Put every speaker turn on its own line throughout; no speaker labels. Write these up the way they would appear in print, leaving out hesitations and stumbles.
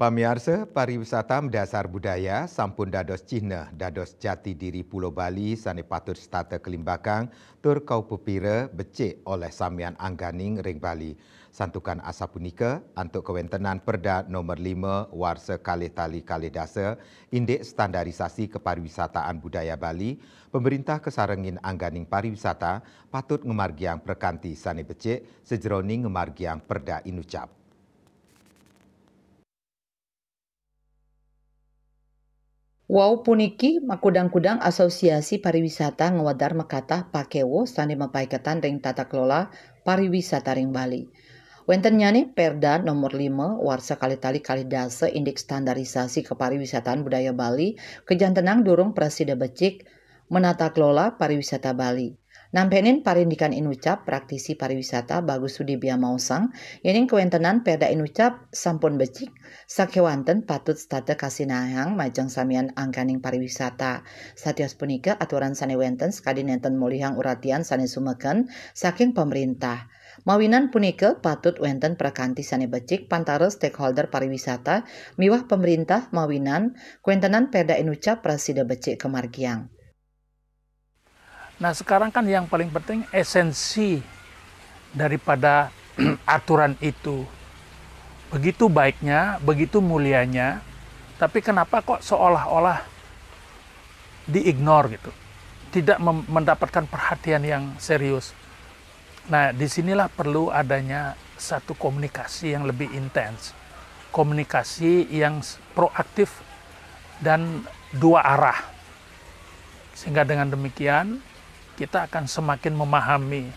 Pamiarsa pariwisata mendasar budaya sampun dados Cina dados jati diri Pulau Bali sane patut stata kelimbakang tur kau pepira becik oleh samian angganing ring Bali. Santukan asa punika antuk kewentenan Perda nomor 5 Warsa Kalih Tali Kalih Dasa Indeks Standarisasi Kepariwisataan Budaya Bali, pemerintah kesarengin angganing pariwisata patut ngemargiang perkanti sane becik sejeroning ngemargiang Perda Inucap.
Wow puniki makudang-kudang asosiasi pariwisata ngewadar mekatah pakewo sane mapaiketan ring tata kelola pariwisata ring Bali. Wenten nyane Perda nomor 5 Warsa Kalih Tali Kalih Dasa Indeks Standarisasi Kepariwisataan Budaya Bali kejantenang durung presida becik menata kelola pariwisata Bali. Nampenin parindikan Inucap praktisi pariwisata Bagus Sudibya Mausang yening kewentenan Perda Inucap sampun becik sakewanten patut stata kasinahang majeng samian angganing pariwisata. Satios punika aturan sane wenten sekadi nenten molihang uratian sane sumeken saking pemerintah. Mawinan punika patut wenten prakanti sane becik pantara stakeholder pariwisata miwah pemerintah mawinan kewentenan Perda Inucap presida becik kemargiang.
Nah sekarang kan yang paling penting esensi daripada aturan itu. Begitu baiknya, begitu mulianya, tapi kenapa kok seolah-olah di-ignore gitu. Tidak mendapatkan perhatian yang serius. Nah disinilah perlu adanya satu komunikasi yang lebih intens. Komunikasi yang proaktif dan dua arah. Sehingga dengan demikian kita akan semakin memahami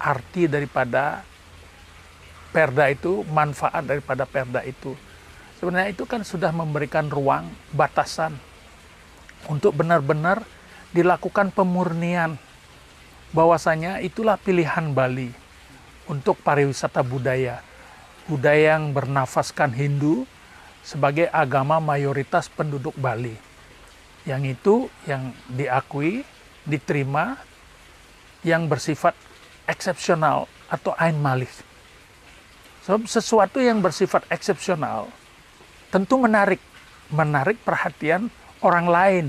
arti daripada perda itu, manfaat daripada perda itu. Sebenarnya itu kan sudah memberikan ruang, batasan untuk benar-benar dilakukan pemurnian bahwasanya itulah pilihan Bali untuk pariwisata budaya. Budaya yang bernafaskan Hindu sebagai agama mayoritas penduduk Bali. Yang itu yang diakui, diterima, yang bersifat eksepsional atau ain malih. Sebab sesuatu yang bersifat eksepsional tentu menarik perhatian orang lain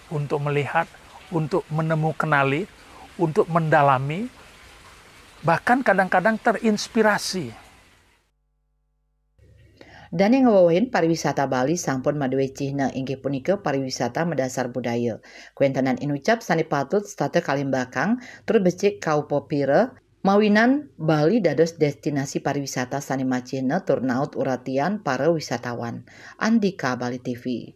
untuk melihat, untuk menemukanali, untuk mendalami, bahkan kadang-kadang terinspirasi.
Dan yang ngewawahin pariwisata Bali sampun madewe Cina inggih punika pariwisata mendasar budaya. Kuentenan Inucap sane patut stata kalimbakang tur becik kaupopira mawinan Bali dados destinasi pariwisata sane macina tur naut uratian para wisatawan. Andika Bali TV.